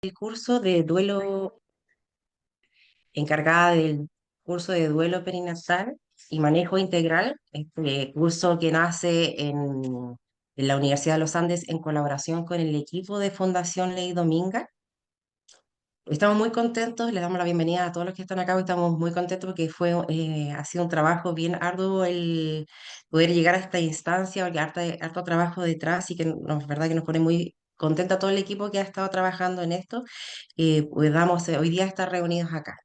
el curso de duelo, encargada del curso de duelo perinatal y manejo integral, este curso que nace en la Universidad de los Andes en colaboración con el equipo de Fundación Ley Dominga. Estamos muy contentos, les damos la bienvenida a todos los que están acá. Hoy estamos muy contentos porque ha sido un trabajo bien arduo el poder llegar a esta instancia, porque harto trabajo detrás y que nos, verdad que nos pone muy contenta todo el equipo que ha estado trabajando en esto, podamos hoy día estar reunidos acá.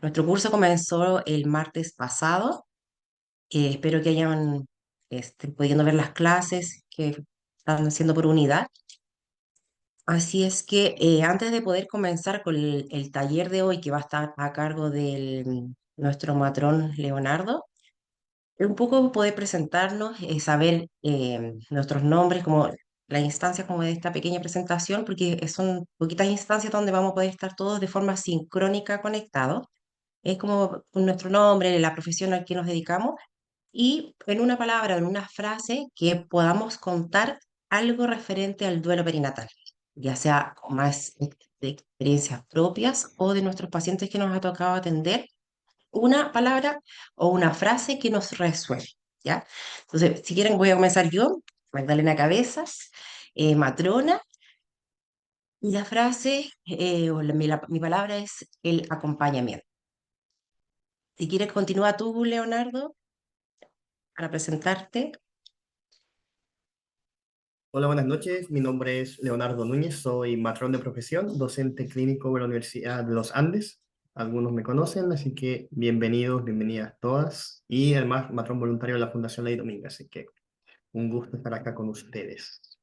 Nuestro curso comenzó el martes pasado. Espero que hayan pudiendo ver las clases que están haciendo por unidad. Así es que antes de poder comenzar con el taller de hoy, que va a estar a cargo de nuestro matrón Leonardo, un poco poder presentarnos, saber nuestros nombres, como la instancia como de esta pequeña presentación, porque son poquitas instancias donde vamos a poder estar todos de forma sincrónica conectados. Es como nuestro nombre, la profesión a la que nos dedicamos, y en una palabra, en una frase, que podamos contar algo referente al duelo perinatal, ya sea con más de experiencias propias o de nuestros pacientes que nos ha tocado atender, una palabra o una frase que nos resuene, ¿ya? Entonces, si quieren, voy a comenzar yo, Magdalena Cabezas, matrona, y la frase mi palabra es el acompañamiento. Si quieres, continúa tú, Leonardo, para presentarte. Hola, buenas noches. Mi nombre es Leonardo Núñez, soy matrón de profesión, docente clínico de la Universidad de los Andes. Algunos me conocen, así que bienvenidos, bienvenidas todas. Y además, matrón voluntario de la Fundación Ley Dominga, así que un gusto estar acá con ustedes.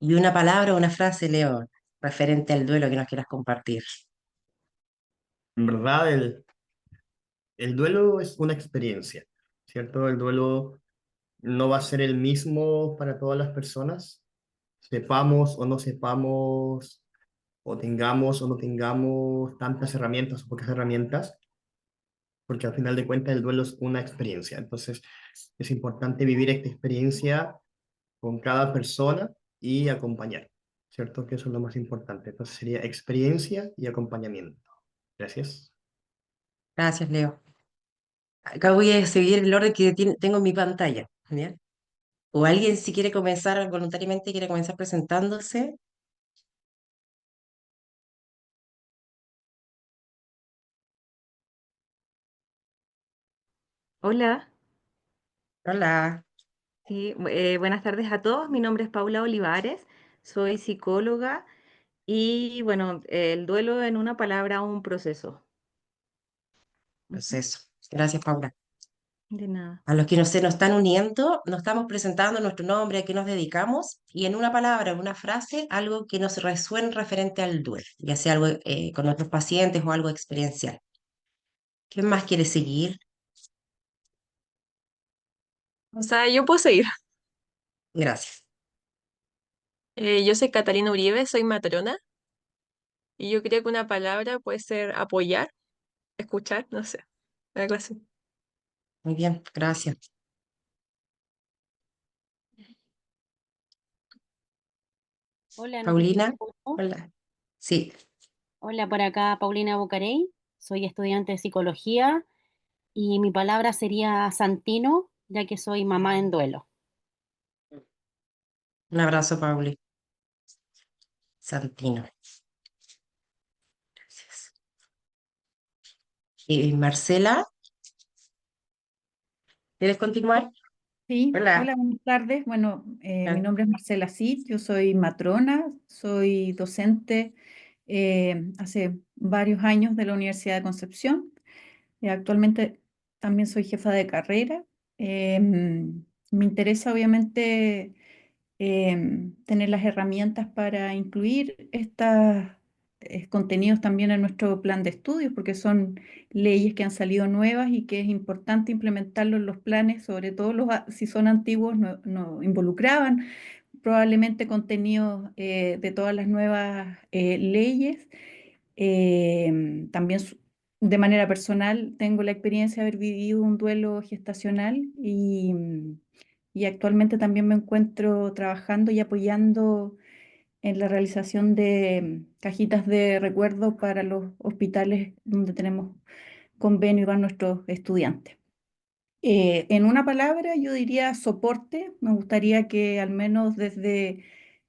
Y una palabra o una frase, Leo, referente al duelo que nos quieras compartir. En verdad, el duelo es una experiencia, ¿cierto? El duelo no va a ser el mismo para todas las personas, sepamos o no sepamos, o tengamos o no tengamos tantas herramientas o pocas herramientas, porque al final de cuentas el duelo es una experiencia. Entonces, es importante vivir esta experiencia con cada persona y acompañar, ¿cierto? Que eso es lo más importante. Entonces, sería experiencia y acompañamiento. Gracias. Gracias, Leo. Acá voy a seguir el orden que tengo en mi pantalla, ¿ya? O alguien si quiere comenzar voluntariamente, quiere comenzar presentándose. Hola, Hola. sí, buenas tardes a todos. Mi nombre es Paula Olivares, soy psicóloga y bueno, el duelo en una palabra, un proceso. Pues Ujú. eso. Gracias, Paula. De nada. A los que se nos están uniendo, nos estamos presentando nuestro nombre, a qué nos dedicamos, y en una palabra, en una frase, algo que nos resuene referente al duelo, ya sea algo con nuestros pacientes o algo experiencial. ¿Quién más quiere seguir? O sea, yo puedo seguir. Gracias. Yo soy Catalina Uribe, soy matrona, y yo creo que una palabra puede ser apoyar, escuchar, no sé, algo así. Muy bien, gracias. Hola, ¿nos Paulina, escuchamos? ¿No? hola. Sí, Hola, por acá Paulina Bucarey, soy estudiante de psicología y mi palabra sería Santino, ya que soy mamá en duelo. un abrazo, Pauli. Santino. Gracias. Marcela, ¿quieres continuar? Sí, Hola. hola, buenas tardes. Bueno, mi Ah, nombre es Marcela Cid, yo soy matrona, soy docente hace varios años de la Universidad de Concepción. Actualmente también soy jefa de carrera. Me interesa obviamente tener las herramientas para incluir estos contenidos también en nuestro plan de estudios, porque son leyes que han salido nuevas y que es importante implementarlos en los planes, sobre todo si son antiguos, no involucraban probablemente contenidos de todas las nuevas leyes. También de manera personal tengo la experiencia de haber vivido un duelo gestacional y actualmente también me encuentro trabajando y apoyando en la realización de cajitas de recuerdo para los hospitales donde tenemos convenio y van nuestros estudiantes. En una palabra, yo diría soporte. Me gustaría que al menos desde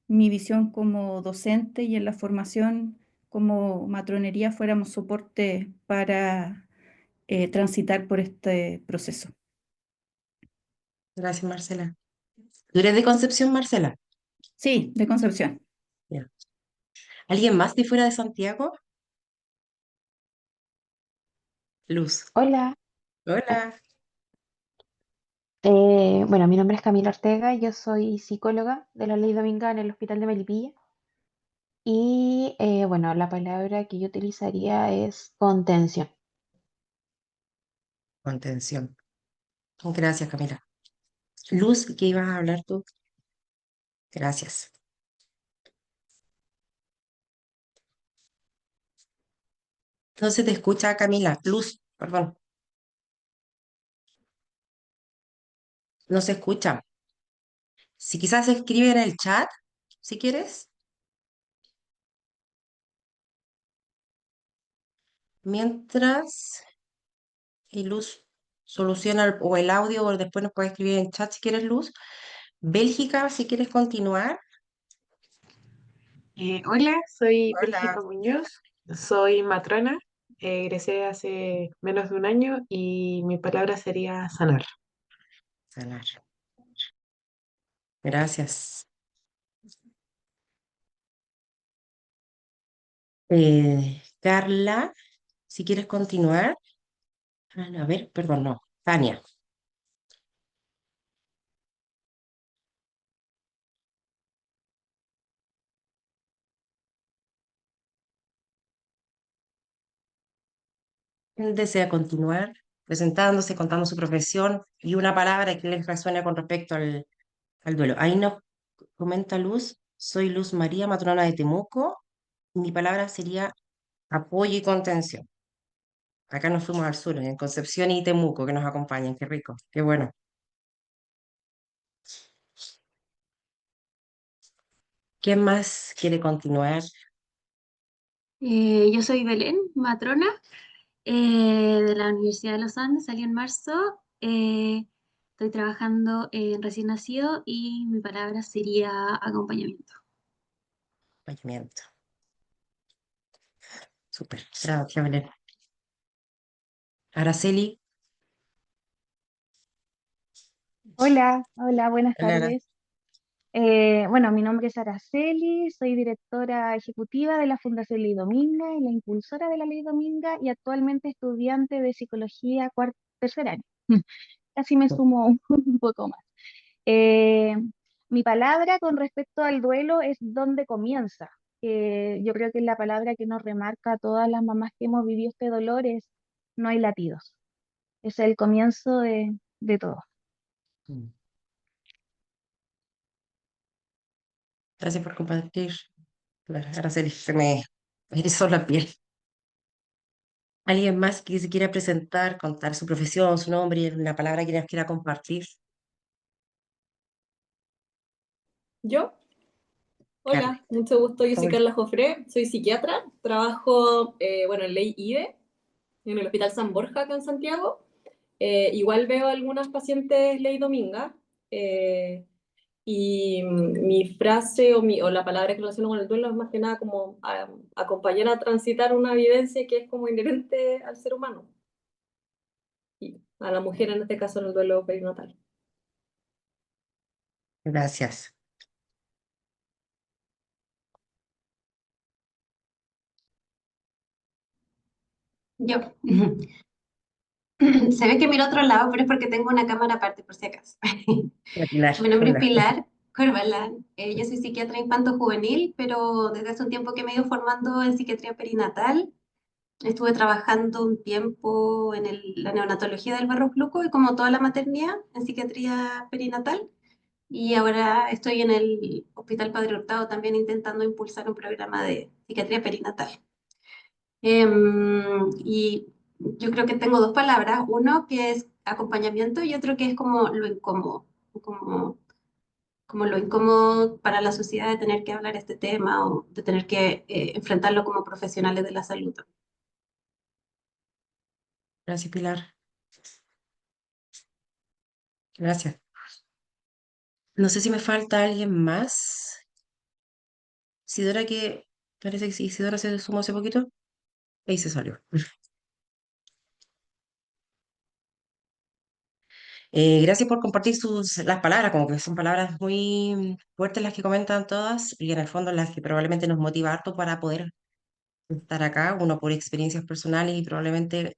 mi visión como docente y en la formación como matronería fuéramos soporte para transitar por este proceso. Gracias, Marcela. ¿Tú eres de Concepción, Marcela? Sí, de Concepción. Ya. ¿Alguien más de fuera de Santiago? Luz. Hola, Hola. bueno, mi nombre es Camila Ortega, yo soy psicóloga de la Ley Dominga en el Hospital de Melipilla y bueno, la palabra que yo utilizaría es contención. Contención. Gracias, Camila. Luz, ¿qué ibas a hablar tú? Gracias. No se te escucha, Camila. Luz, perdón. No se escucha. Si quizás escribe en el chat, si quieres. Mientras, y Luz soluciona o el audio o después nos puede escribir en chat si quieres, Luz. Bélgica, si quieres continuar. Hola, soy Hola. Bélgica Muñoz, soy matrona, egresé hace menos de un año y mi palabra sería sanar. Sanar. Gracias. Carla, si quieres continuar. A ver, perdón, no. Tania. ¿Quién desea continuar presentándose, contando su profesión y una palabra que les resuene con respecto al duelo? Ahí nos comenta Luz, soy Luz María, matrona de Temuco. Mi palabra sería apoyo y contención. Acá nos fuimos al sur, en Concepción y Temuco, que nos acompañan. Qué rico, qué bueno. ¿Quién más quiere continuar? Yo soy Belén, matrona de la Universidad de los Andes, salí en marzo. Estoy trabajando en recién nacido y mi palabra sería acompañamiento. Acompañamiento. Súper. Gracias, Belén. Araceli. Hola, buenas Hola. tardes. Bueno, mi nombre es Araceli, soy directora ejecutiva de la Fundación Ley Dominga y la impulsora de la Ley Dominga y actualmente estudiante de psicología tercer año. Casi me sumo un poco más. Eh, Mi palabra con respecto al duelo es dónde comienza. Yo creo que la palabra que nos remarca a todas las mamás que hemos vivido este dolor es no hay latidos. Es el comienzo de todo. Mm. Gracias por compartir. Araceli, me erizó la piel. ¿Alguien más que se quiera presentar, contar su profesión, su nombre y una palabra que nos quiera compartir? ¿Yo? Carla, Hola, mucho gusto. por Yo soy favor. Carla Jofré, soy psiquiatra. Trabajo, bueno, en Ley IDE, en el Hospital San Borja, acá en Santiago. Igual veo algunas pacientes Ley Dominga. Y mi frase o la palabra que relaciono con el duelo es más que nada como acompañar a transitar una vivencia que es como inherente al ser humano. Y a la mujer, en este caso, en el duelo perinatal. Gracias. Yo. Se ve que miro a otro lado, pero es porque tengo una cámara aparte, por si acaso. Pilar, Mi nombre es hola. Pilar Corbalán. Yo soy psiquiatra infanto-juvenil, pero desde hace un tiempo que me he ido formando en psiquiatría perinatal. Estuve trabajando un tiempo en la neonatología del Barros Luco y como toda la maternidad en psiquiatría perinatal. Y ahora estoy en el Hospital Padre Hurtado también intentando impulsar un programa de psiquiatría perinatal. Y yo creo que tengo dos palabras, uno que es acompañamiento y otro que es como lo incómodo, como como lo incómodo para la sociedad de tener que hablar este tema o de tener que enfrentarlo como profesionales de la salud. Gracias, Pilar. Gracias. No sé si me falta alguien más. Isidora, que parece que sí, Isidora se sumó hace poquito. Ahí se salió. Gracias por compartir las palabras, como que son palabras muy fuertes las que comentan todas y en el fondo las que probablemente nos motiva harto para poder estar acá, uno por experiencias personales y probablemente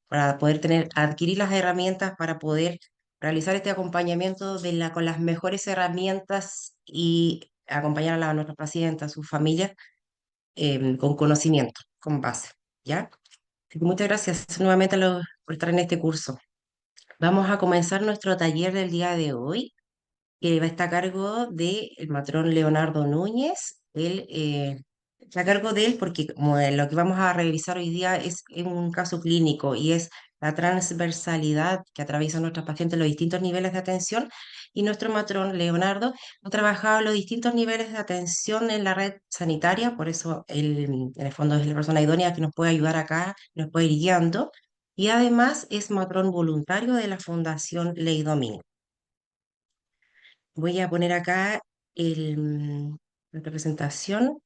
para poder adquirir las herramientas para poder realizar este acompañamiento con las mejores herramientas y acompañar a nuestras pacientes, a sus familias, con conocimiento, con base, ¿ya? Así que muchas gracias nuevamente por estar en este curso. Vamos a comenzar nuestro taller del día de hoy, que va a estar a cargo del matrón Leonardo Núñez. Él está a cargo de él porque como lo que vamos a revisar hoy día es un caso clínico y es la transversalidad que atraviesa nuestros pacientes en los distintos niveles de atención. Y nuestro matrón Leonardo ha trabajado los distintos niveles de atención en la red sanitaria, por eso él, en el fondo es la persona idónea que nos puede ayudar acá, nos puede ir guiando. Y además es matrón voluntario de la Fundación Ley Domingo. Voy a poner acá la representación.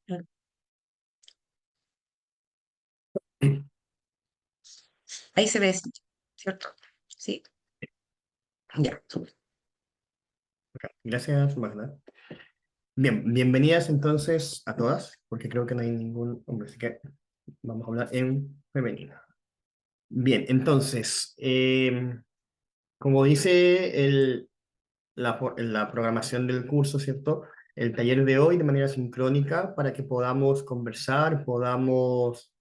Ahí se ve, ¿cierto? Sí, ya, súper. Gracias, Magda. Bien, bienvenidas entonces a todas, porque creo que no hay ningún hombre, así que vamos a hablar en femenino. Bien, entonces, como dice la programación del curso, ¿cierto? El taller de hoy de manera sincrónica para que podamos conversar, podamos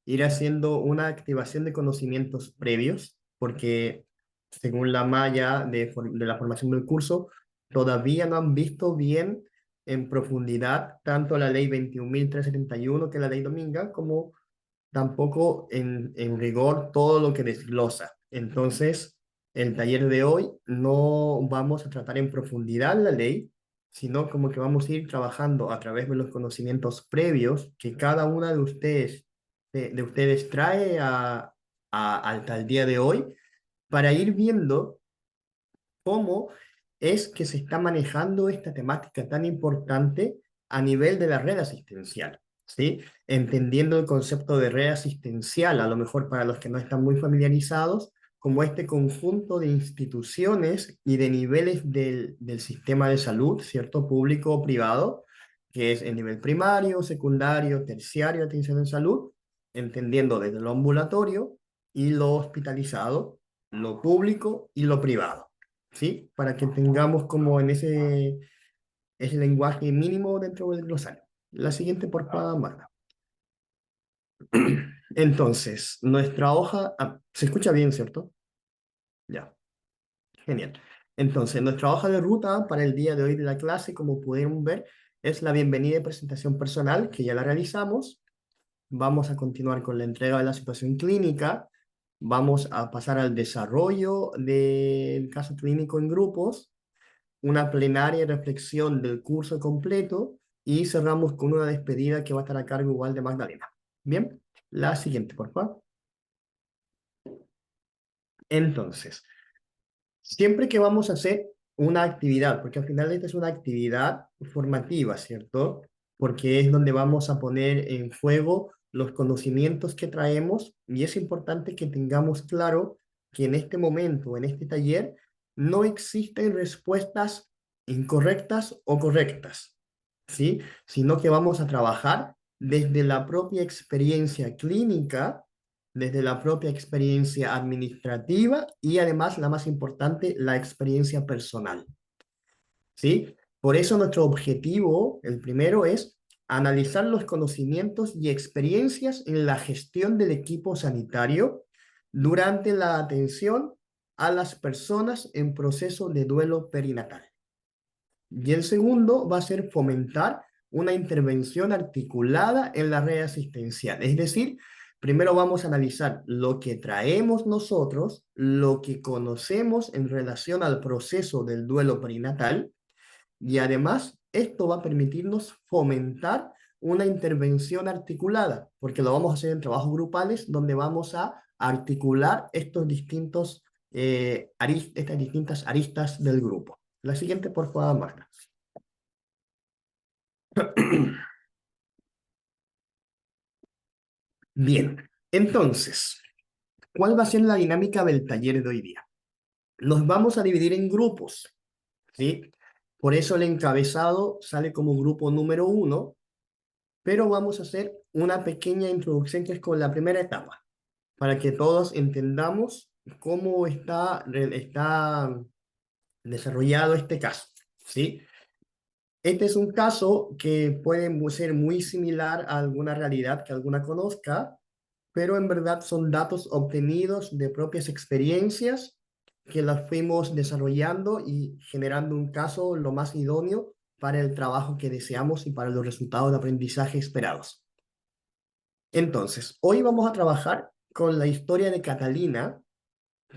ir haciendo una activación de conocimientos previos, porque según la malla de la formación del curso, todavía no han visto bien en profundidad tanto la ley 21.371, que es la ley Dominga, como tampoco en rigor todo lo que desglosa. Entonces, el taller de hoy no vamos a tratar en profundidad la ley, sino como que vamos a ir trabajando a través de los conocimientos previos que cada una de ustedes trae hasta el día de hoy, para ir viendo cómo es que se está manejando esta temática tan importante a nivel de la red asistencial, ¿sí? Entendiendo el concepto de red asistencial, a lo mejor para los que no están muy familiarizados, como este conjunto de instituciones y de niveles del sistema de salud, ¿cierto? Público o privado, que es el nivel primario, secundario, terciario de atención en salud, entendiendo desde lo ambulatorio y lo hospitalizado, lo público y lo privado. ¿Sí? Para que tengamos como en ese lenguaje mínimo dentro del glosario. La siguiente, por favor, Marta. Entonces, nuestra hoja, se escucha bien, ¿cierto? Ya, genial. Entonces, nuestra hoja de ruta para el día de hoy de la clase, como pudieron ver, es la bienvenida y presentación personal, que ya la realizamos. Vamos a continuar con la entrega de la situación clínica. Vamos a pasar al desarrollo del caso clínico en grupos, una plenaria reflexión del curso completo y cerramos con una despedida que va a estar a cargo igual de Magdalena. Bien, la siguiente, por favor. Entonces, siempre que vamos a hacer una actividad, porque al final esta es una actividad formativa, ¿cierto? Porque es donde vamos a poner en juego los conocimientos que traemos y es importante que tengamos claro que en este momento, en este taller, no existen respuestas incorrectas o correctas, ¿sí? Sino que vamos a trabajar desde la propia experiencia clínica, desde la propia experiencia administrativa y además, la más importante, la experiencia personal, ¿sí? Por eso nuestro objetivo, el primero, es analizar los conocimientos y experiencias en la gestión del equipo sanitario durante la atención a las personas en proceso de duelo perinatal. Y el segundo va a ser fomentar una intervención articulada en la red asistencial. Es decir, primero vamos a analizar lo que traemos nosotros, lo que conocemos en relación al proceso del duelo perinatal, y además esto va a permitirnos fomentar una intervención articulada, porque lo vamos a hacer en trabajos grupales donde vamos a articular estos distintos, estas distintas aristas del grupo. La siguiente, por favor, Marta. Bien, entonces, ¿cuál va a ser la dinámica del taller de hoy día? Nos vamos a dividir en grupos, ¿sí? Por eso el encabezado sale como grupo número 1, pero vamos a hacer una pequeña introducción que es con la primera etapa, para que todos entendamos cómo está desarrollado este caso, ¿sí? Este es un caso que puede ser muy similar a alguna realidad que alguna conozca, pero en verdad son datos obtenidos de propias experiencias que las fuimos desarrollando y generando un caso lo más idóneo para el trabajo que deseamos y para los resultados de aprendizaje esperados. Entonces, hoy vamos a trabajar con la historia de Catalina,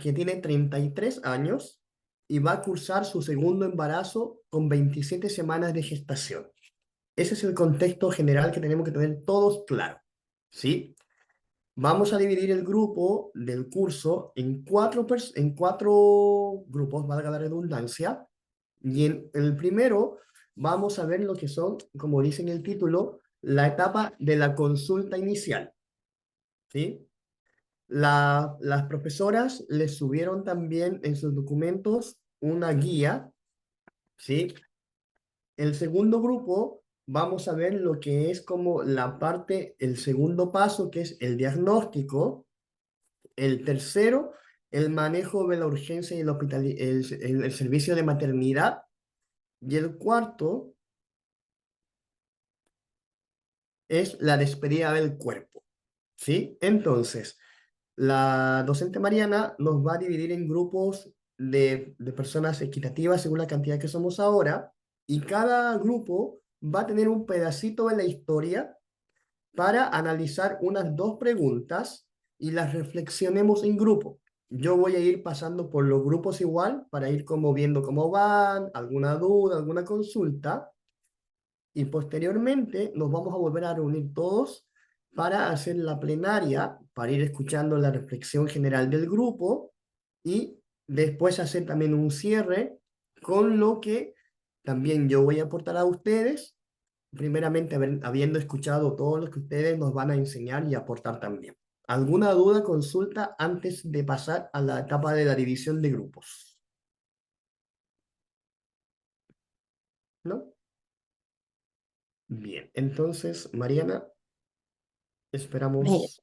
que tiene 33 años y va a cursar su segundo embarazo con 27 semanas de gestación. Ese es el contexto general que tenemos que tener todos claro, ¿sí? Vamos a dividir el grupo del curso en cuatro grupos, valga la redundancia, y en el primero vamos a ver lo que son, como dice en el título, la etapa de la consulta inicial, ¿sí? Las profesoras les subieron también en sus documentos una guía, ¿sí? El segundo grupo vamos a ver lo que es como la parte, el segundo paso, que es el diagnóstico. El tercero, el manejo de la urgencia y el servicio de maternidad. Y el cuarto es la despedida del cuerpo, ¿sí? Entonces, la docente Mariana nos va a dividir en grupos de personas equitativas según la cantidad que somos ahora, y cada grupo va a tener un pedacito de la historia para analizar unas 2 preguntas y las reflexionemos en grupo. Yo voy a ir pasando por los grupos igual para ir como viendo cómo van, alguna duda, alguna consulta, y posteriormente nos vamos a volver a reunir todos para hacer la plenaria, para ir escuchando la reflexión general del grupo y después hacer también un cierre con lo que también yo voy a aportar a ustedes, primeramente habiendo escuchado todo lo que ustedes nos van a enseñar y aportar también. ¿Alguna duda, consulta antes de pasar a la etapa de la división de grupos? ¿No? Bien, entonces, Mariana, esperamos.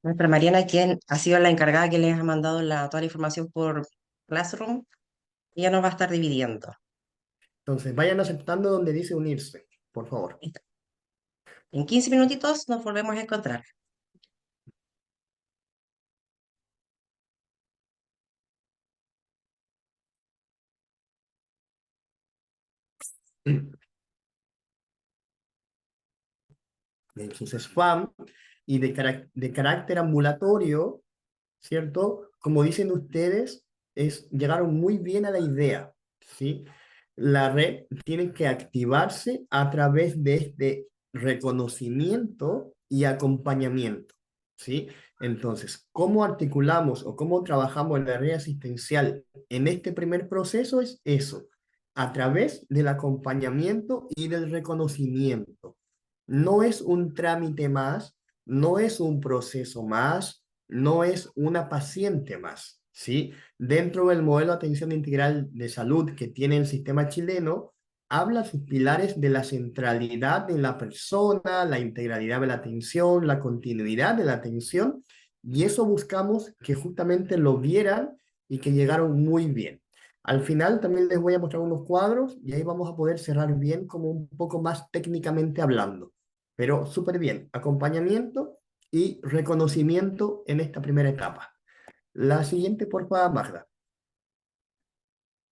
Nuestra Mariana, quien ha sido la encargada que les ha mandado toda la información por Classroom, ella nos va a estar dividiendo. Entonces, vayan aceptando donde dice unirse, por favor. En 15 minutitos nos volvemos a encontrar. En sus spam y de carácter ambulatorio, ¿cierto? Como dicen ustedes, llegaron muy bien a la idea, ¿sí? La red tiene que activarse a través de este reconocimiento y acompañamiento, ¿sí? Entonces, ¿cómo articulamos o cómo trabajamos en la red asistencial en este primer proceso? Es eso, a través del acompañamiento y del reconocimiento. No es un trámite más, no es un proceso más, no es una paciente más, ¿sí? Dentro del modelo de atención integral de salud que tiene el sistema chileno, habla sus pilares de la centralidad en la persona, la integralidad de la atención, la continuidad de la atención, y eso buscamos que justamente lo vieran y que llegaron muy bien. Al final también les voy a mostrar unos cuadros y ahí vamos a poder cerrar bien como un poco más técnicamente hablando. Pero súper bien, acompañamiento y reconocimiento en esta primera etapa. La siguiente, por favor, Magda.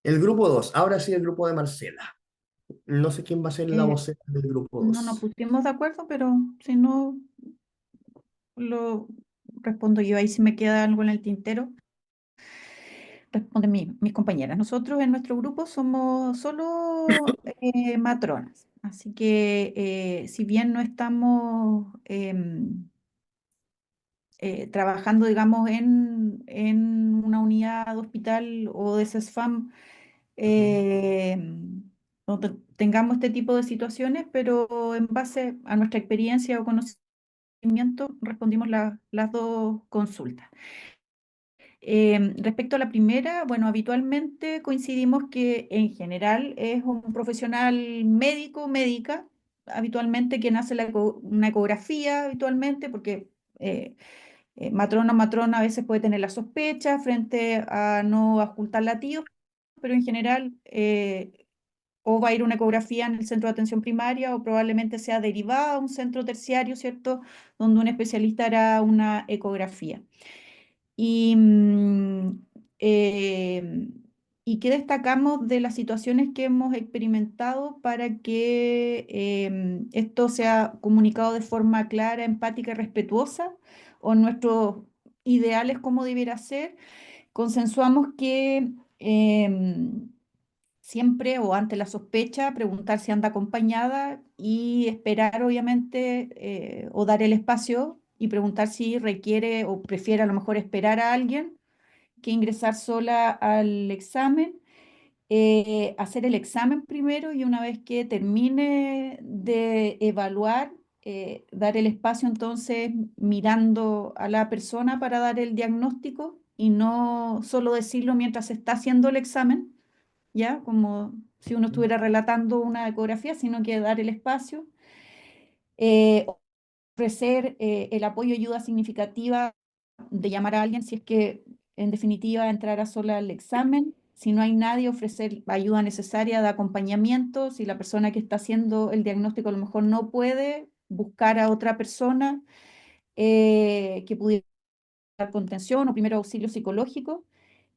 El grupo 2, ahora sí el grupo de Marcela. No sé quién va a ser la vocera del grupo No nos 2. pusimos de acuerdo, pero si no, lo respondo yo. Ahí si me queda algo en el tintero. responden mis compañeras. Nosotros en nuestro grupo somos solo matronas, así que si bien no estamos trabajando, digamos, en una unidad de hospital o de CESFAM, eh, donde tengamos este tipo de situaciones, pero en base a nuestra experiencia o conocimiento respondimos las dos consultas. Respecto a la primera, bueno, habitualmente coincidimos que en general es un profesional médico, médica, habitualmente quien hace una ecografía habitualmente, porque matrona o matrona a veces puede tener la sospecha frente a no ocultar latidos, pero en general o va a ir una ecografía en el centro de atención primaria o probablemente sea derivada a un centro terciario, ¿cierto? Donde un especialista hará una ecografía. Y, eh, ¿y qué destacamos de las situaciones que hemos experimentado para que esto sea comunicado de forma clara, empática y respetuosa, o nuestros ideales como debiera ser? Consensuamos que siempre o ante la sospecha preguntar si anda acompañada y esperar obviamente o dar el espacio y preguntar si requiere o prefiere a lo mejor esperar a alguien que ingresar sola al examen. Hacer el examen primero y una vez que termine de evaluar, dar el espacio entonces mirando a la persona para dar el diagnóstico y no solo decirlo mientras se está haciendo el examen, ¿ya? Como si uno estuviera relatando una ecografía, sino que dar el espacio. Eh, Ofrecer el apoyo y ayuda significativa de llamar a alguien si es que en definitiva entrará sola al examen. Si no hay nadie, ofrecer ayuda necesaria de acompañamiento. Si la persona que está haciendo el diagnóstico a lo mejor no puede, buscar a otra persona que pudiera dar contención o primero auxilio psicológico.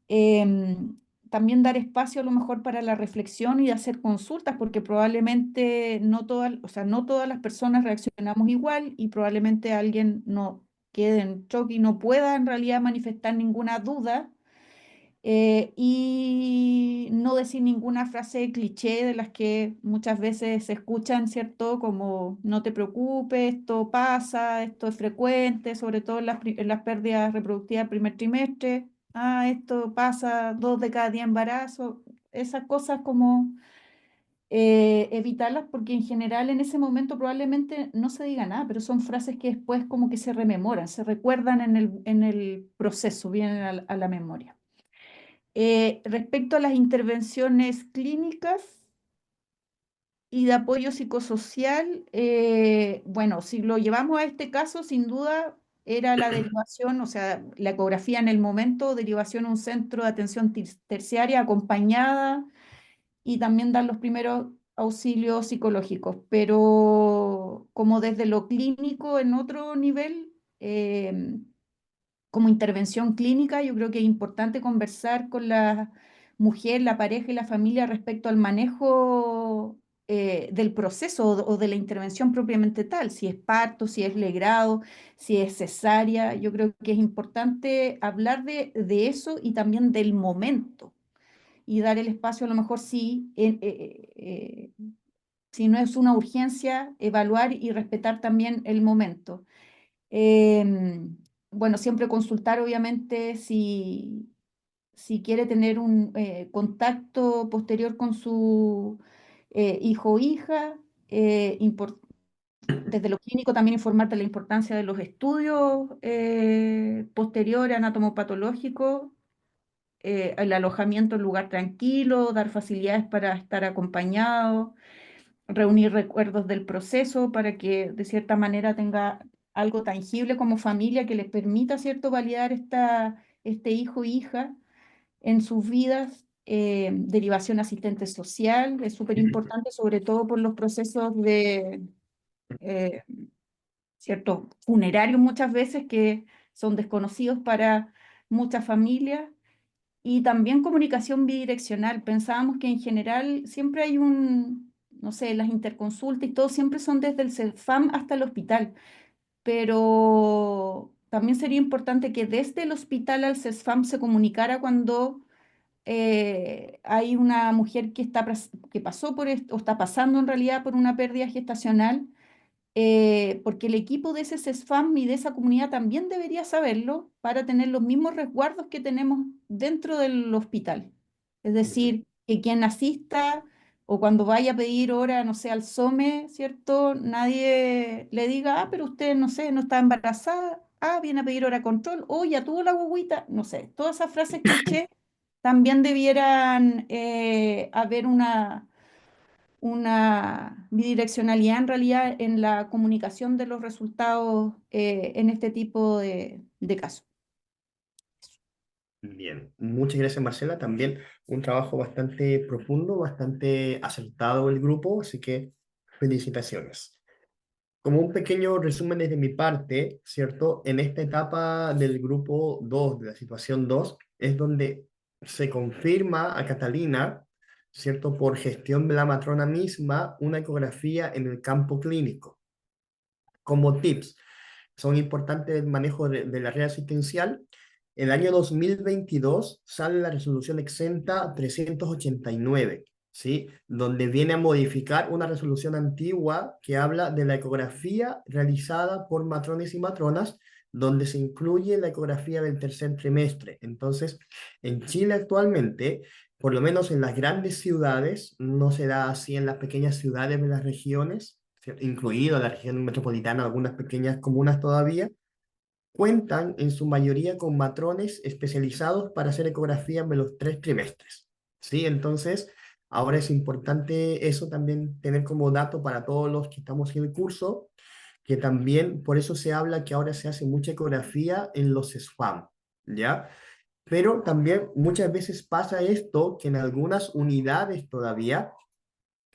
Em, También dar espacio a lo mejor para la reflexión y de hacer consultas, porque probablemente no todas, o sea, no todas las personas reaccionamos igual y probablemente alguien no quede en shock y no pueda en realidad manifestar ninguna duda y no decir ninguna frase cliché de las que muchas veces se escuchan, ¿cierto? Como no te preocupes, esto pasa, esto es frecuente, sobre todo en las pérdidas reproductivas del primer trimestre. Ah, esto pasa 2 de cada 10 embarazos. Esas cosas como evitarlas porque en general en ese momento probablemente no se diga nada, pero son frases que después como que se rememoran, se recuerdan en el proceso, vienen a la memoria. Respecto a las intervenciones clínicas y de apoyo psicosocial, bueno, si lo llevamos a este caso, sin duda era la derivación, o sea, la ecografía en el momento, derivación a un centro de atención terciaria acompañada y también dar los primeros auxilios psicológicos, pero como desde lo clínico en otro nivel, como intervención clínica, yo creo que es importante conversar con la mujer, la pareja y la familia respecto al manejo del proceso o de la intervención propiamente tal, si es parto, si es legrado, si es cesárea. Yo creo que es importante hablar de eso y también del momento y dar el espacio a lo mejor si no es una urgencia, evaluar y respetar también el momento. Em, bueno, siempre consultar, obviamente, si quiere tener un contacto posterior con su hijo o hija. Desde lo clínico también informar de la importancia de los estudios posteriores anatomopatológicos, el alojamiento en lugar tranquilo, dar facilidades para estar acompañado, reunir recuerdos del proceso para que de cierta manera tenga algo tangible como familia que les permita, ¿cierto?, validar este hijo o hija en sus vidas. Derivación asistente social es súper importante, sobre todo por los procesos de, eh, ¿cierto?, funerarios muchas veces que son desconocidos para muchas familias. Y también comunicación bidireccional. Pensábamos que en general siempre hay no sé, las interconsultas y todo siempre son desde el CEFAM hasta el hospital, pero también sería importante que desde el hospital al CEFAM se comunicara cuando hay una mujer que pasó por esto, o está pasando en realidad por una pérdida gestacional, porque el equipo de ese CESFAM y de esa comunidad también debería saberlo para tener los mismos resguardos que tenemos dentro del hospital. Es decir, que quien asista o cuando vaya a pedir hora, no sé, al SOME, ¿cierto? Nadie le diga, ah, pero usted, no sé, no está embarazada, ah, viene a pedir hora control, o ya tuvo la guagüita, no sé. Todas esas frases cliché también debieran haber una bidireccionalidad en realidad en la comunicación de los resultados en este tipo de casos. Bien, muchas gracias Marcela. También un trabajo bastante profundo, bastante acertado el grupo, así que felicitaciones. Como un pequeño resumen desde mi parte, ¿cierto? En esta etapa del grupo 2, de la situación 2, es donde se confirma a Catalina, ¿cierto? Por gestión de la matrona misma, una ecografía en el campo clínico. Como tips, son importantes el manejo de la red asistencial. El año 2022 sale la resolución exenta 389, ¿sí? Donde viene a modificar una resolución antigua que habla de la ecografía realizada por matrones y matronas, donde se incluye la ecografía del tercer trimestre. Entonces, en Chile actualmente, por lo menos en las grandes ciudades, no se da así en las pequeñas ciudades de las regiones, ¿cierto? Incluido la región metropolitana, algunas pequeñas comunas todavía, cuentan en su mayoría con matrones especializados para hacer ecografías de los 3 trimestres. ¿Sí? Entonces, ahora es importante eso también tener como dato para todos los que estamos en el curso, que también por eso se habla que ahora se hace mucha ecografía en los SFAM, ¿ya? Pero también muchas veces pasa esto, que en algunas unidades todavía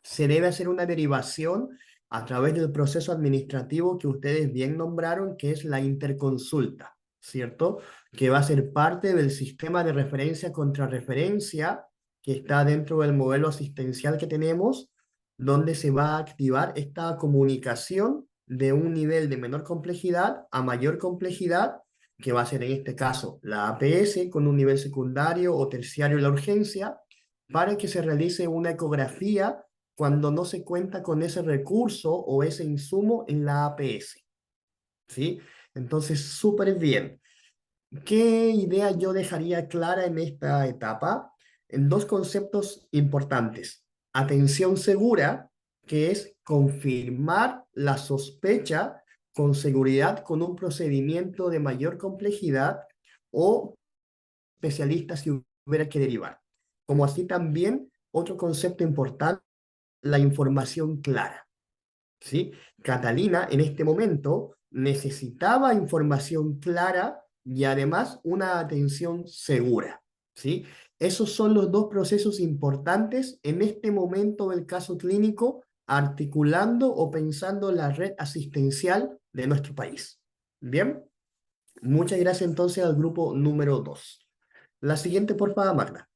se debe hacer una derivación a través del proceso administrativo que ustedes bien nombraron, que es la interconsulta, ¿cierto? Que va a ser parte del sistema de referencia contra referencia que está dentro del modelo asistencial que tenemos, donde se va a activar esta comunicación de un nivel de menor complejidad a mayor complejidad, que va a ser en este caso la APS con un nivel secundario o terciario en la urgencia, para que se realice una ecografía cuando no se cuenta con ese recurso o ese insumo en la APS. ¿Sí? Entonces, súper bien. ¿Qué idea yo dejaría clara en esta etapa? En dos conceptos importantes. Atención segura, que es confirmar la sospecha con seguridad con un procedimiento de mayor complejidad o especialista si hubiera que derivar. Como así también otro concepto importante, la información clara. ¿Sí? Catalina en este momento necesitaba información clara y además una atención segura. ¿Sí? Esos son los dos procesos importantes en este momento del caso clínico, articulando o pensando la red asistencial de nuestro país. Bien, muchas gracias entonces al grupo número 2. La siguiente, por favor, Magda.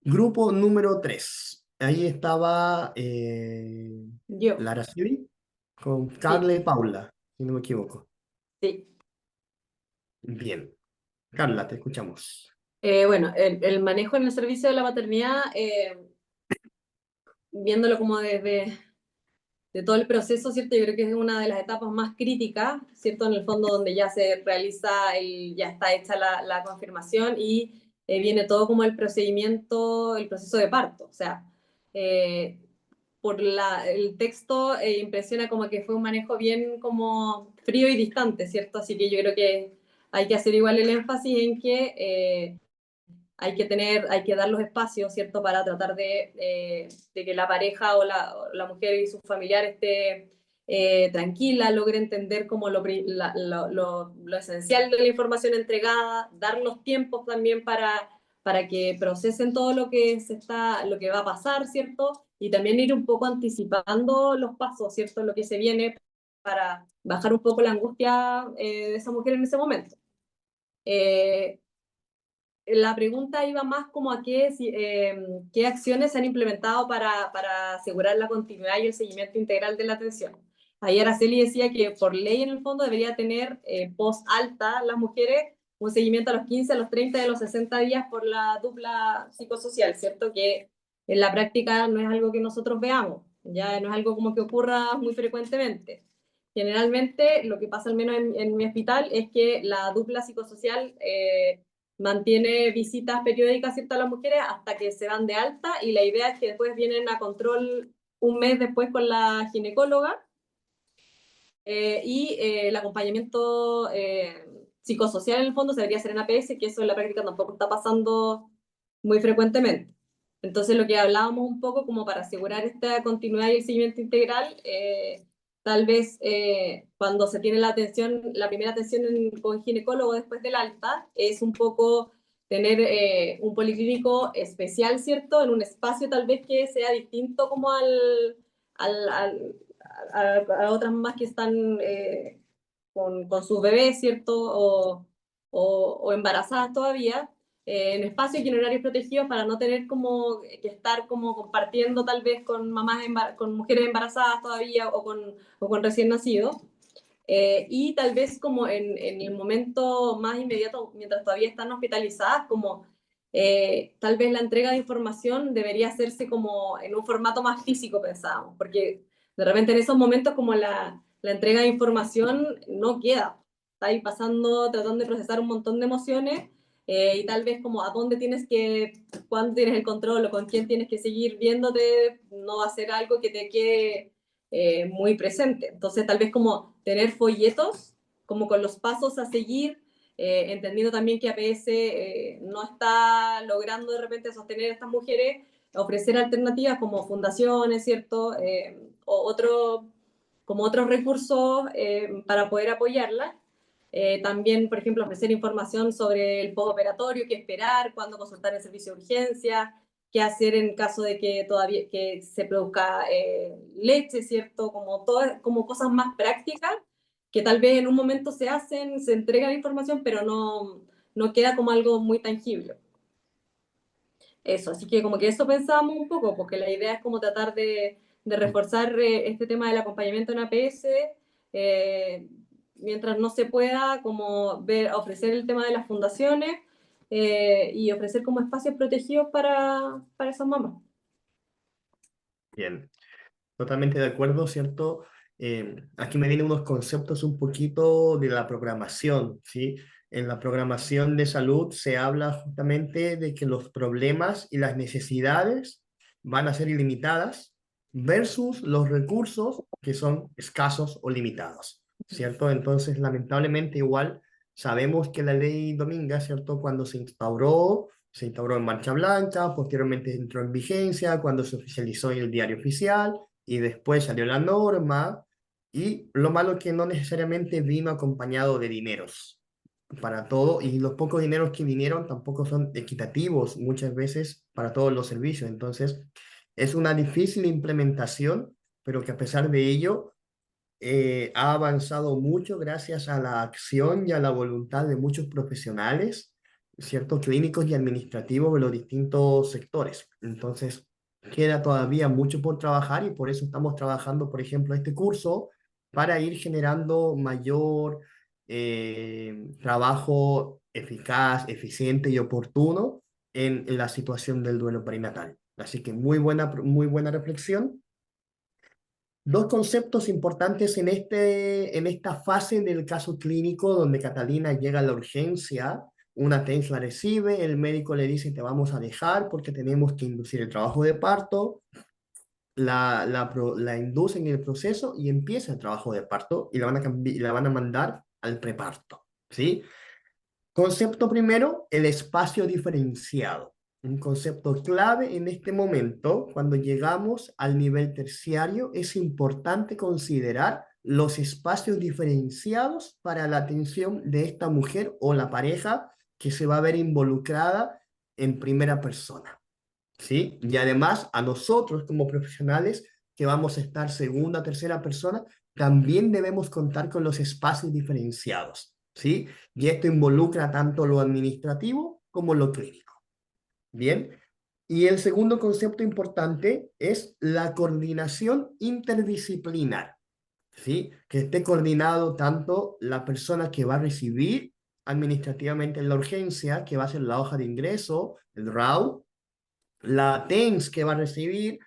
Grupo número 3. Ahí estaba Yo, Lara Siri con sí, Carla y Paula, si no me equivoco. sí. Bien. Carla, te escuchamos. Bueno, el manejo en el servicio de la maternidad, viéndolo como desde de todo el proceso, ¿cierto? Yo creo que es una de las etapas más críticas, ¿cierto? En el fondo donde ya se realiza, ya está hecha la confirmación y viene todo como el procedimiento, el proceso de parto. O sea, eh, el texto impresiona como que fue un manejo bien como frío y distante, ¿cierto? Así que yo creo que hay que hacer igual el énfasis en que hay que dar los espacios, ¿cierto?, para tratar de que la pareja o la mujer y su familiar esté tranquila, logre entender como lo esencial de la información entregada, dar los tiempos también para que procesen todo lo que lo que va a pasar, ¿cierto? Y también ir un poco anticipando los pasos, ¿cierto?, lo que se viene para bajar un poco la angustia de esa mujer en ese momento. La pregunta iba más como a qué acciones se han implementado para asegurar la continuidad y el seguimiento integral de la atención. Ayer Araceli decía que por ley en el fondo debería tener post alta las mujeres un seguimiento a los 15, a los 30 y a los 60 días por la dupla psicosocial, ¿cierto? Que en la práctica no es algo que nosotros veamos, ya no es algo como que ocurra muy frecuentemente. Generalmente lo que pasa al menos en mi hospital es que la dupla psicosocial mantiene visitas periódicas, ¿cierto?, a las mujeres hasta que se van de alta, y la idea es que después vienen a control un mes después con la ginecóloga, y el acompañamiento psicosocial en el fondo se debería hacer en APS, que eso en la práctica tampoco está pasando muy frecuentemente. Entonces lo que hablábamos un poco como para asegurar esta continuidad y el seguimiento integral, tal vez cuando se tiene la atención, la primera atención con ginecólogo después del alta, es un poco tener un policlínico especial, ¿cierto? En un espacio tal vez que sea distinto como a otras mamás que están con sus bebés, ¿cierto? O embarazadas todavía, en espacios y en horarios protegidos para no tener como que estar como compartiendo tal vez con con mujeres embarazadas todavía o con recién nacidos. Y tal vez como en el momento más inmediato, mientras todavía están hospitalizadas, como tal vez la entrega de información debería hacerse como en un formato más físico, pensábamos, porque de repente en esos momentos como la entrega de información no queda, está ahí pasando, tratando de procesar un montón de emociones, y tal vez como a dónde tienes que, cuándo tienes el control o con quién tienes que seguir viéndote, no va a ser algo que te quede muy presente. Entonces tal vez como tener folletos como con los pasos a seguir, entendiendo también que APS no está logrando de repente sostener a estas mujeres, ofrecer alternativas como fundaciones, ¿cierto? Como otros recursos para poder apoyarlas. También, por ejemplo, ofrecer información sobre el postoperatorio, qué esperar, cuándo consultar el servicio de urgencia, qué hacer en caso de que todavía que se produzca leche, ¿cierto? Como cosas más prácticas que tal vez en un momento se hacen, se entrega la información, pero no queda como algo muy tangible. Eso, así que como que eso pensábamos un poco, porque la idea es como tratar de reforzar este tema del acompañamiento en APS, mientras no se pueda, como ofrecer el tema de las fundaciones y ofrecer como espacios protegidos para esas mamás. Bien, totalmente de acuerdo, ¿cierto? Aquí me vienen unos conceptos un poquito de la programación, ¿sí? En la programación de salud se habla justamente de que los problemas y las necesidades van a ser ilimitadas versus los recursos que son escasos o limitados, ¿cierto? Entonces, lamentablemente, igual sabemos que la ley Dominga, ¿cierto? Cuando se instauró en marcha blanca, posteriormente entró en vigencia, cuando se oficializó en el diario oficial, y después salió la norma, y lo malo es que no necesariamente vino acompañado de dineros para todo, y los pocos dineros que vinieron tampoco son equitativos muchas veces para todos los servicios. Entonces, es una difícil implementación, pero que a pesar de ello ha avanzado mucho gracias a la acción y a la voluntad de muchos profesionales, ciertos clínicos y administrativos de los distintos sectores. Entonces, queda todavía mucho por trabajar, y por eso estamos trabajando, por ejemplo, este curso para ir generando mayor trabajo eficaz, eficiente y oportuno en la situación del duelo perinatal. Así que muy buena reflexión. Dos conceptos importantes en esta fase del caso clínico donde Catalina llega a la urgencia. Una TENS la recibe, el médico le dice te vamos a dejar porque tenemos que inducir el trabajo de parto, la inducen en el proceso y empieza el trabajo de parto, y la van a mandar al preparto, ¿sí? Concepto primero, el espacio diferenciado. Un concepto clave en este momento, cuando llegamos al nivel terciario, es importante considerar los espacios diferenciados para la atención de esta mujer o la pareja que se va a ver involucrada en primera persona, ¿sí? Y además a nosotros como profesionales que vamos a estar segunda, tercera persona, también debemos contar con los espacios diferenciados, ¿sí? Y esto involucra tanto lo administrativo como lo clínico. Bien. Y el segundo concepto importante es la coordinación interdisciplinar, ¿sí? Que esté coordinado tanto la persona que va a recibir administrativamente en la urgencia, que va a ser la hoja de ingreso, el RAU, la TENS que va a recibir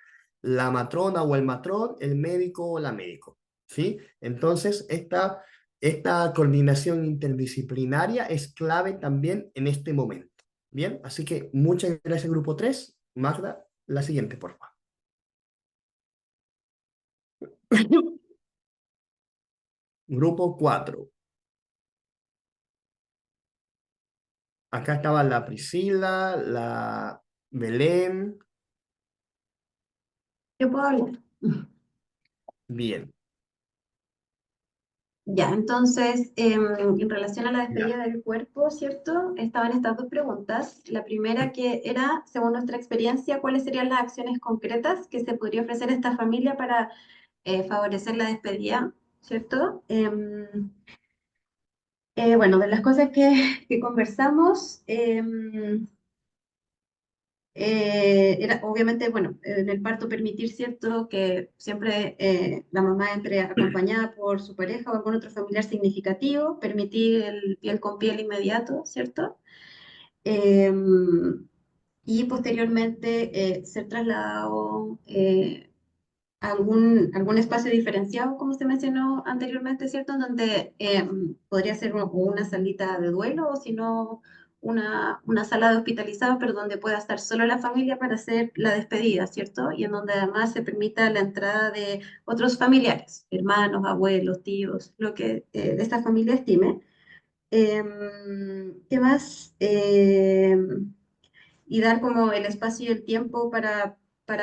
la matrona o el matrón, el médico o la médico, ¿sí? Entonces, esta coordinación interdisciplinaria es clave también en este momento. Bien, así que muchas gracias, grupo 3. Magda, la siguiente, por favor. Grupo 4. Acá estaba la Priscila, la Belén. Yo puedo hablar. Bien, Ya, entonces, en relación a la despedida ya. del cuerpo, ¿cierto? Estaban estas dos preguntas. La primera que era, según nuestra experiencia, ¿cuáles serían las acciones concretas que se podría ofrecer a esta familia para favorecer la despedida, ¿cierto? Bueno, de las cosas que conversamos, era obviamente, bueno, en el parto permitir, ¿cierto?, que siempre la mamá entre acompañada por su pareja o algún otro familiar significativo, permitir el piel con piel inmediato, ¿cierto? Em, y posteriormente ser trasladado algún espacio diferenciado, como se mencionó anteriormente, ¿cierto? En donde podría ser una salita de duelo o si no una sala de hospitalizados, pero donde pueda estar solo la familia para hacer la despedida, ¿cierto? Y en donde además se permita la entrada de otros familiares, hermanos, abuelos, tíos, lo que esta familia estime. ¿Qué más? Y dar como el espacio y el tiempo para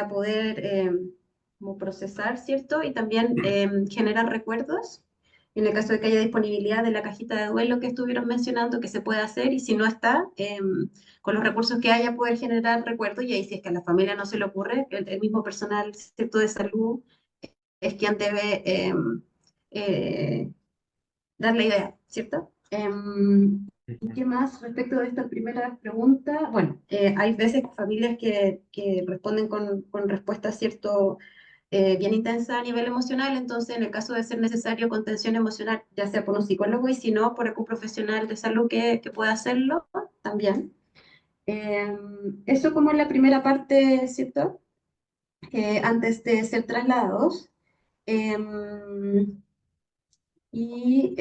poder como procesar, ¿cierto? Y también generar recuerdos. En el caso de que haya disponibilidad de la cajita de duelo que estuvieron mencionando, que se puede hacer, y si no está, con los recursos que haya, poder generar recuerdos, y ahí si es que a la familia no se le ocurre, el mismo personal, ¿cierto?, de salud es quien debe eh, dar la idea, ¿cierto? ¿Y qué más respecto de esta primera pregunta? Bueno, hay veces familias que responden con respuestas, ¿cierto?, bien intensas a nivel emocional, entonces en el caso de ser necesario contención emocional, ya sea por un psicólogo y si no, por algún profesional de salud que pueda hacerlo, también. Eso como en la primera parte, ¿cierto? Antes de ser trasladados. Em, y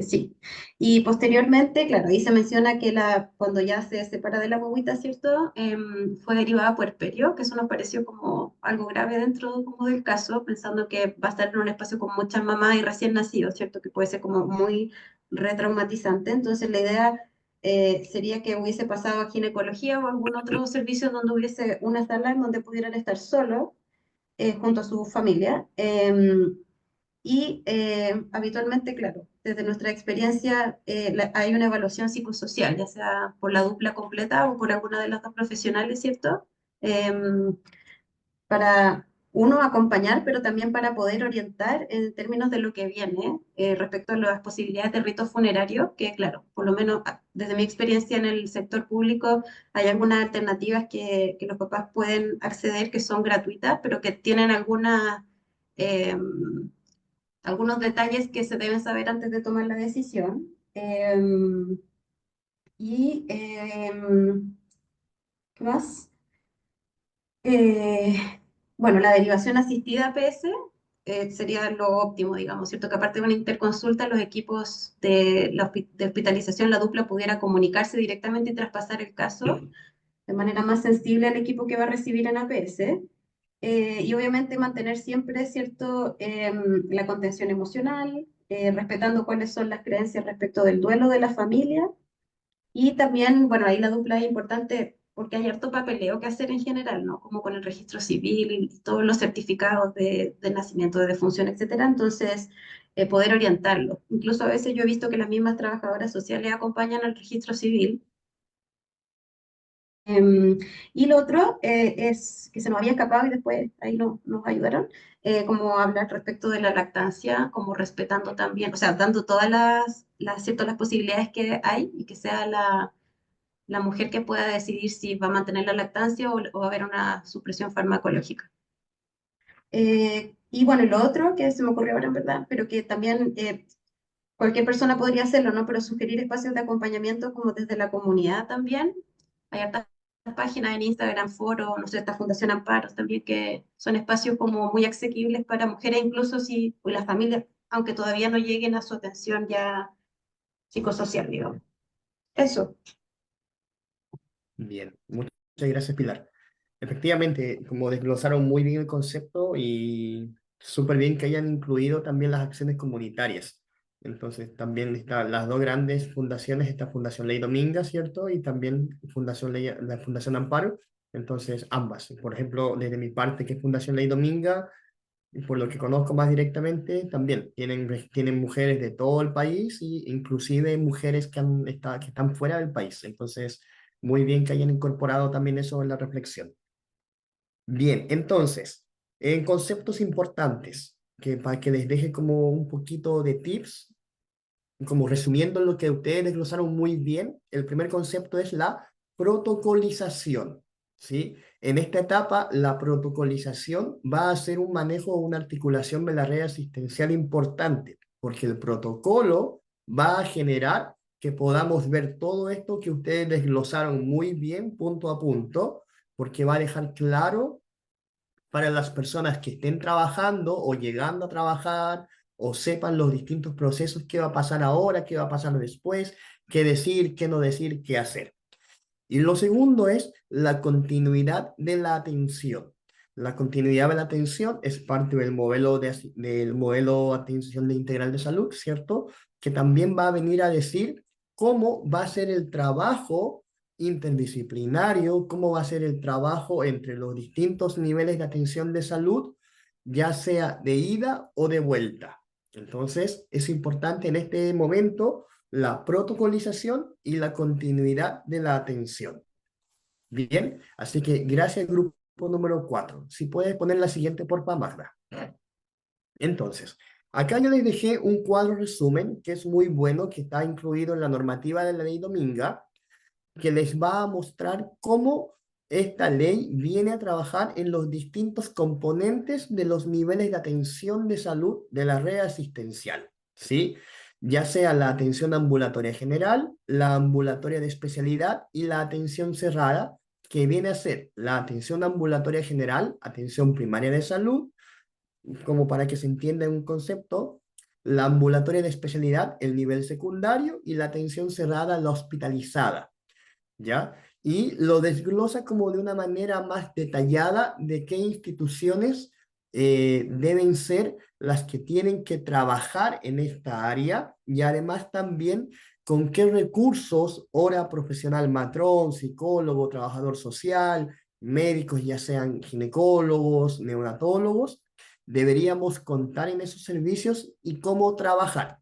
sí, y posteriormente, claro, ahí se menciona que cuando ya se separa de la guagüita, ¿cierto? Fue derivada a puerperio, que eso nos pareció como algo grave dentro como del caso, pensando que va a estar en un espacio con muchas mamás y recién nacidos, ¿cierto? Que puede ser como muy retraumatizante. Entonces la idea sería que hubiese pasado a ginecología o algún otro servicio donde hubiese una sala en donde pudieran estar solos junto a su familia. Y habitualmente, claro, desde nuestra experiencia hay una evaluación psicosocial, ya sea por la dupla completa o por alguna de las dos profesionales, ¿cierto? Em, para uno acompañar, pero también para poder orientar en términos de lo que viene respecto a las posibilidades de ritos funerarios, que claro, por lo menos desde mi experiencia en el sector público hay algunas alternativas que los papás pueden acceder que son gratuitas, pero que tienen algunos detalles que se deben saber antes de tomar la decisión. Y, ¿qué más? Eh, bueno, la derivación asistida a PS sería lo óptimo, digamos, ¿cierto? Que aparte de una interconsulta, los equipos de hospitalización, la dupla pudiera comunicarse directamente y traspasar el caso de manera más sensible al equipo que va a recibir en APS. Y obviamente mantener siempre, ¿cierto?, la contención emocional, respetando cuáles son las creencias respecto del duelo de la familia. Y también, bueno, ahí la dupla es importante porque hay harto papeleo que hacer en general, ¿no? Como con el registro civil y todos los certificados de nacimiento, de defunción, etcétera. Entonces, poder orientarlo. Incluso a veces yo he visto que las mismas trabajadoras sociales acompañan al registro civil. Y lo otro es que se nos había escapado y después ahí nos ayudaron, como hablar respecto de la lactancia, como respetando también, o sea, dando todas ¿cierto?, las posibilidades que hay y que sea la mujer que pueda decidir si va a mantener la lactancia o va a haber una supresión farmacológica. Y bueno, y lo otro que se me ocurrió ahora en verdad, pero que también cualquier persona podría hacerlo, ¿no? Pero sugerir espacios de acompañamiento como desde la comunidad también. Hay hartas páginas en Instagram, foros, no sé, esta Fundación Amparos también, que son espacios como muy asequibles para mujeres, incluso si las familias, aunque todavía no lleguen a su atención ya psicosocial, digamos. Eso. Bien, muchas gracias, Pilar. Efectivamente, como desglosaron muy bien el concepto y súper bien que hayan incluido también las acciones comunitarias. Entonces, también están las dos grandes fundaciones, esta Fundación Ley Dominga, ¿cierto? Y también la Fundación Amparo. Entonces, ambas. Por ejemplo, desde mi parte, que es Fundación Ley Dominga, y por lo que conozco más directamente, también tienen mujeres de todo el país e inclusive mujeres que están fuera del país. Entonces, muy bien que hayan incorporado también eso en la reflexión. Bien, entonces, en conceptos importantes, que para que les deje como un poquito de tips, como resumiendo lo que ustedes desglosaron muy bien, el primer concepto es la protocolización, ¿sí? En esta etapa, la protocolización va a ser un manejo o una articulación de la red asistencial importante, porque el protocolo va a generar que podamos ver todo esto que ustedes desglosaron muy bien, punto a punto, porque va a dejar claro para las personas que estén trabajando o llegando a trabajar o sepan los distintos procesos, qué va a pasar ahora, qué va a pasar después, qué decir, qué no decir, qué hacer. Y lo segundo es la continuidad de la atención. La continuidad de la atención es parte del modelo de atención integral de salud, ¿cierto? Que también va a venir a decir cómo va a ser el trabajo interdisciplinario, cómo va a ser el trabajo entre los distintos niveles de atención de salud, ya sea de ida o de vuelta. Entonces, es importante en este momento la protocolización y la continuidad de la atención. Bien, así que gracias grupo número 4. Si puedes poner la siguiente, porfa, Magda. Entonces, acá yo les dejé un cuadro resumen que es muy bueno, que está incluido en la normativa de la ley Dominga, que les va a mostrar cómo esta ley viene a trabajar en los distintos componentes de los niveles de atención de salud de la red asistencial, ¿sí? Ya sea la atención ambulatoria general, la ambulatoria de especialidad y la atención cerrada, que viene a ser la atención ambulatoria general, atención primaria de salud, como para que se entienda un concepto, la ambulatoria de especialidad, el nivel secundario, y la atención cerrada, la hospitalizada. ¿Ya? Y lo desglosa como de una manera más detallada de qué instituciones deben ser las que tienen que trabajar en esta área y además también con qué recursos, hora profesional matrón, psicólogo, trabajador social, médicos, ya sean ginecólogos, neonatólogos, deberíamos contar en esos servicios y cómo trabajar.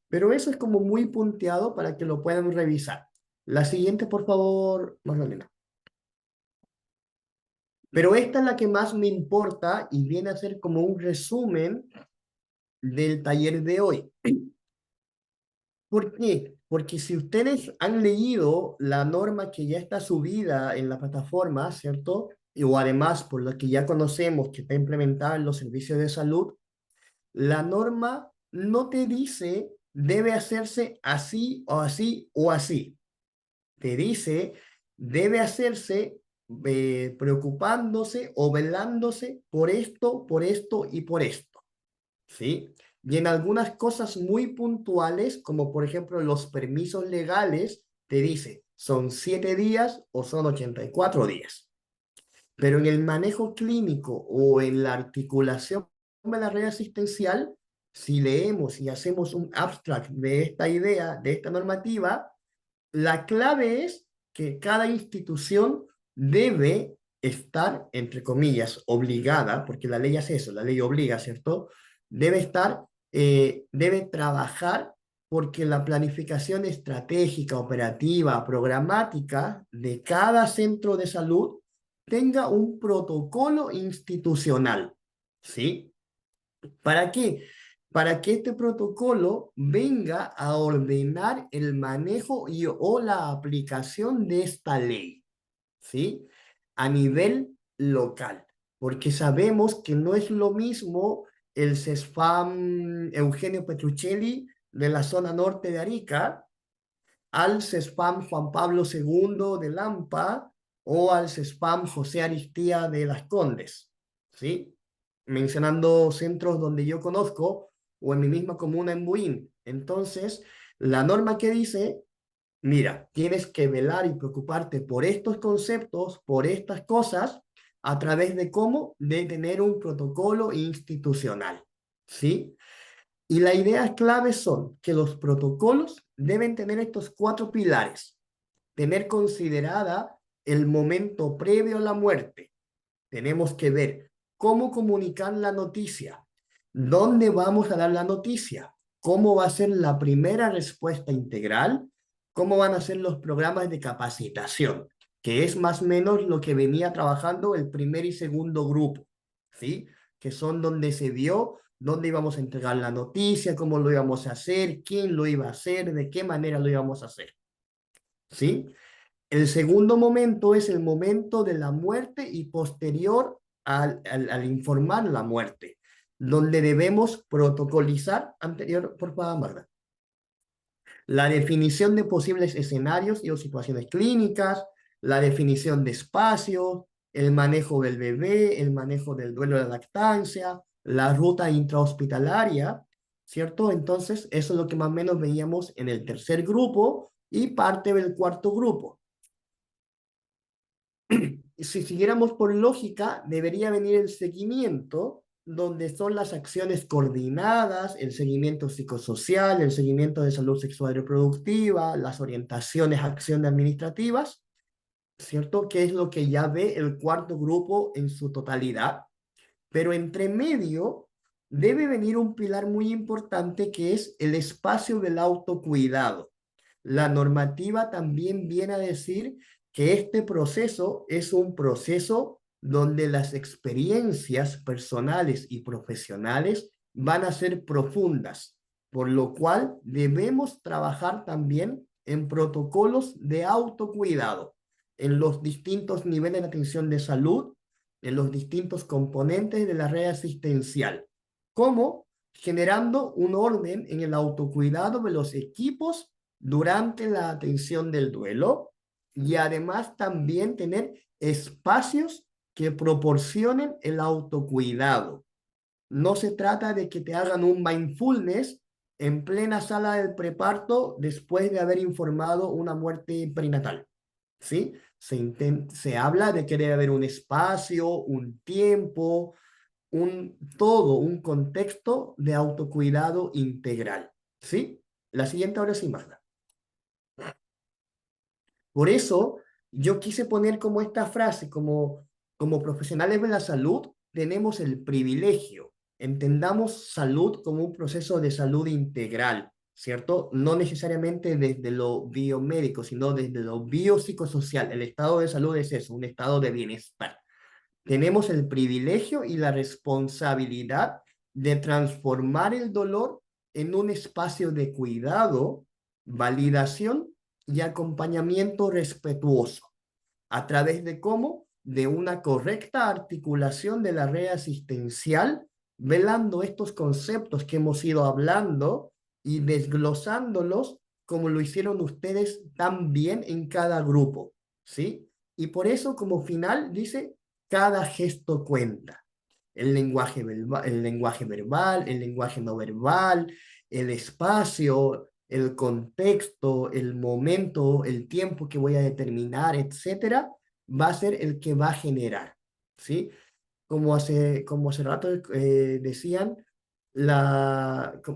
Pero eso es como muy punteado para que lo puedan revisar. La siguiente, por favor, Magdalena. Pero esta es la que más me importa y viene a ser como un resumen del taller de hoy. ¿Por qué? Porque si ustedes han leído la norma que ya está subida en la plataforma, ¿cierto? O además por lo que ya conocemos que está implementada en los servicios de salud, la norma no te dice debe hacerse así o así o así. Te dice, debe hacerse preocupándose o velándose por esto y por esto, ¿sí? Y en algunas cosas muy puntuales, como por ejemplo los permisos legales, te dice, son 7 días o son 84 días. Pero en el manejo clínico o en la articulación de la red asistencial, si leemos y hacemos un abstract de esta idea, de esta normativa, la clave es que cada institución debe estar, entre comillas, obligada, porque la ley hace eso, la ley obliga, ¿cierto? Debe estar, debe trabajar porque la planificación estratégica, operativa, programática de cada centro de salud tenga un protocolo institucional, ¿sí? ¿Para qué? Para que este protocolo venga a ordenar el manejo o la aplicación de esta ley, ¿sí? A nivel local, porque sabemos que no es lo mismo el CESFAM Eugenio Petruccelli de la zona norte de Arica al CESPAM Juan Pablo II de Lampa o al CESPAM José Aristía de Las Condes, ¿sí? Mencionando centros donde yo conozco o en mi misma comuna en Buin. Entonces, la norma que dice, mira, tienes que velar y preocuparte por estos conceptos, por estas cosas, a través de cómo, de tener un protocolo institucional, ¿sí? Y las ideas claves son que los protocolos deben tener estos 4 pilares. Tener considerada el momento previo a la muerte. Tenemos que ver cómo comunicar la noticia, dónde vamos a dar la noticia, cómo va a ser la primera respuesta integral, cómo van a ser los programas de capacitación, que es más o menos lo que venía trabajando el primer y segundo grupo, ¿sí? Que son donde se vio dónde íbamos a entregar la noticia, cómo lo íbamos a hacer, quién lo iba a hacer, de qué manera lo íbamos a hacer, ¿sí? El segundo momento es el momento de la muerte y posterior al informar la muerte, donde debemos protocolizar anterior, por favor, Marta. La definición de posibles escenarios y o situaciones clínicas, la definición de espacios, el manejo del bebé, el manejo del duelo de la lactancia, la ruta intrahospitalaria, ¿cierto? Entonces, eso es lo que más o menos veíamos en el tercer grupo y parte del cuarto grupo. Si siguiéramos por lógica, debería venir el seguimiento, donde son las acciones coordinadas, el seguimiento psicosocial, el seguimiento de salud sexual y reproductiva, las orientaciones, acciones administrativas, ¿cierto? Que es lo que ya ve el cuarto grupo en su totalidad. Pero entre medio debe venir un pilar muy importante que es el espacio del autocuidado. La normativa también viene a decir que este proceso es un proceso donde las experiencias personales y profesionales van a ser profundas, por lo cual debemos trabajar también en protocolos de autocuidado en los distintos niveles de atención de salud, en los distintos componentes de la red asistencial, como generando un orden en el autocuidado de los equipos durante la atención del duelo y además también tener espacios que proporcionen el autocuidado. No se trata de que te hagan un mindfulness en plena sala del preparto después de haber informado una muerte perinatal, ¿sí? Se habla de que debe haber un espacio, un tiempo, un contexto de autocuidado integral, ¿sí? La siguiente ahora sí, Magda. Por eso yo quise poner como esta frase, como profesionales de la salud, tenemos el privilegio, entendamos salud como un proceso de salud integral, ¿cierto? No necesariamente desde lo biomédico, sino desde lo biopsicosocial. El estado de salud es eso, un estado de bienestar. Tenemos el privilegio y la responsabilidad de transformar el dolor en un espacio de cuidado, validación y acompañamiento respetuoso. ¿A través de cómo? De una correcta articulación de la red asistencial, velando estos conceptos que hemos ido hablando y desglosándolos como lo hicieron ustedes tan bien en cada grupo, ¿sí? Y por eso como final dice, cada gesto cuenta. El lenguaje verbal, el lenguaje no verbal, el espacio, el contexto, el momento, el tiempo que voy a determinar, etcétera, va a ser el que va a generar, ¿sí? Como hace rato decían,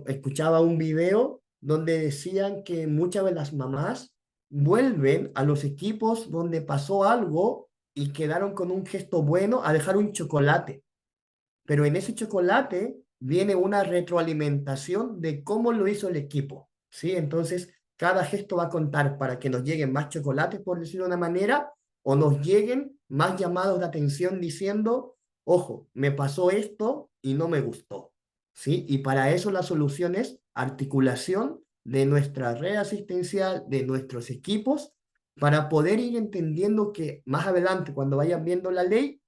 escuchaba un video donde decían que muchas de las mamás vuelven a los equipos donde pasó algo y quedaron con un gesto bueno a dejar un chocolate. Pero en ese chocolate viene una retroalimentación de cómo lo hizo el equipo, ¿sí? Entonces, cada gesto va a contar para que nos lleguen más chocolates, por decirlo de una manera, o nos lleguen más llamados de atención diciendo, ojo, me pasó esto y no me gustó, ¿sí? Y para eso la solución es articulación de nuestra red asistencial, de nuestros equipos, para poder ir entendiendo que más adelante, cuando vayan viendo la ley,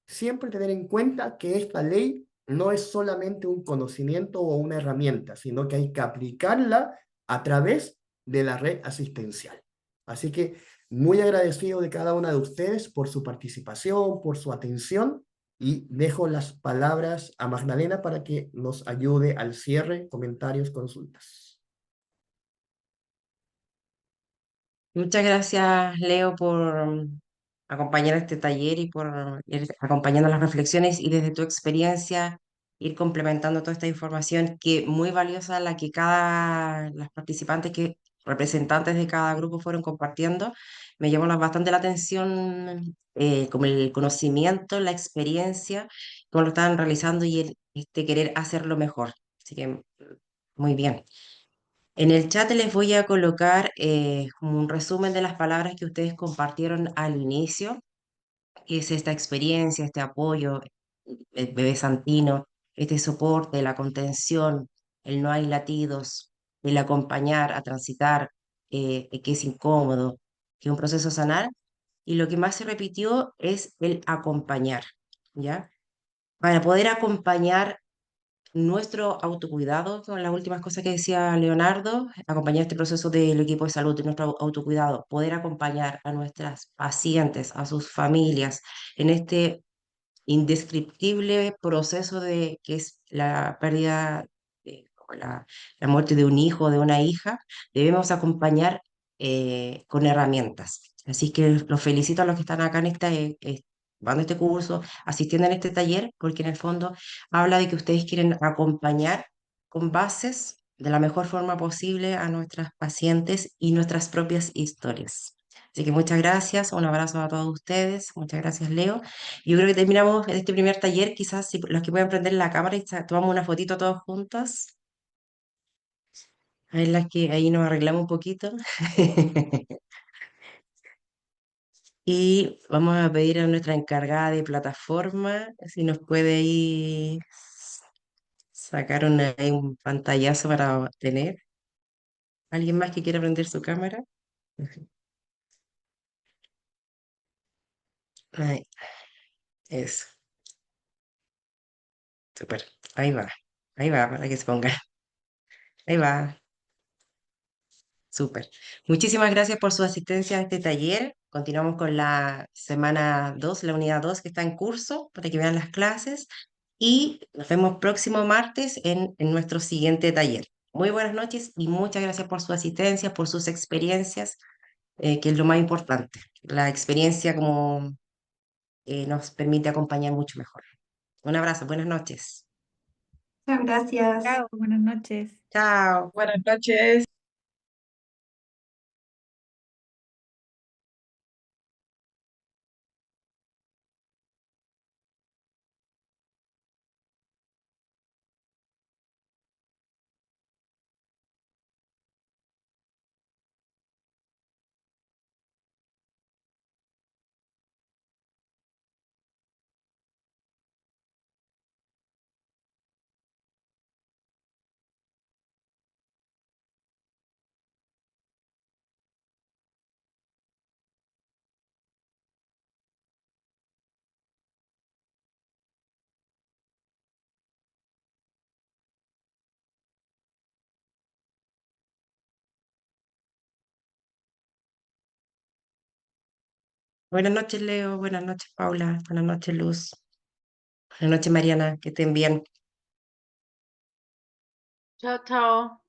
siempre tener en cuenta que esta ley no es solamente un conocimiento o una herramienta, sino que hay que aplicarla a través de la red asistencial. Así que muy agradecido de cada una de ustedes por su participación, por su atención, y dejo las palabras a Magdalena para que nos ayude al cierre, comentarios, consultas. Muchas gracias, Leo, por acompañar este taller y por ir acompañando las reflexiones y desde tu experiencia ir complementando toda esta información que muy valiosa la que las participantes que representantes de cada grupo fueron compartiendo. Me llamó bastante la atención como el conocimiento, la experiencia, cómo lo estaban realizando y este querer hacerlo mejor. Así que muy bien. En el chat les voy a colocar como un resumen de las palabras que ustedes compartieron al inicio, que es esta experiencia, este apoyo, el bebé santino, este soporte, la contención, el no hay latidos, el acompañar a transitar, que es incómodo, que es un proceso a sanar. Y lo que más se repitió es el acompañar, ¿ya? Para poder acompañar nuestro autocuidado, con las últimas cosas que decía Leonardo, acompañar este proceso del equipo de salud y nuestro autocuidado, poder acompañar a nuestras pacientes, a sus familias en este indescriptible proceso de que es la pérdida, o la muerte de un hijo o de una hija, debemos acompañar con herramientas. Así que los felicito a los que están acá en dando este curso, asistiendo en este taller, porque en el fondo habla de que ustedes quieren acompañar con bases de la mejor forma posible a nuestras pacientes y nuestras propias historias. Así que muchas gracias, un abrazo a todos ustedes, muchas gracias Leo. Yo creo que terminamos este primer taller, quizás si los que puedan prender la cámara y tomamos una fotito todos juntos. Ahí las que ahí nos arreglamos un poquito. Y vamos a pedir a nuestra encargada de plataforma si nos puede ahí sacar ahí un pantallazo para tener. ¿Alguien más que quiera prender su cámara? Ahí, eso, súper. Ahí va, para que se ponga. Ahí va. Súper. Muchísimas gracias por su asistencia a este taller. Continuamos con la semana 2, la unidad 2 que está en curso para que vean las clases y nos vemos próximo martes en nuestro siguiente taller. Muy buenas noches y muchas gracias por su asistencia, por sus experiencias, que es lo más importante. La experiencia como nos permite acompañar mucho mejor. Un abrazo, buenas noches. Muchas gracias. Chao, buenas noches. Chao. Buenas noches. Buenas noches, Leo. Buenas noches, Paula. Buenas noches, Luz. Buenas noches, Mariana. Que estén bien. Chao, chao.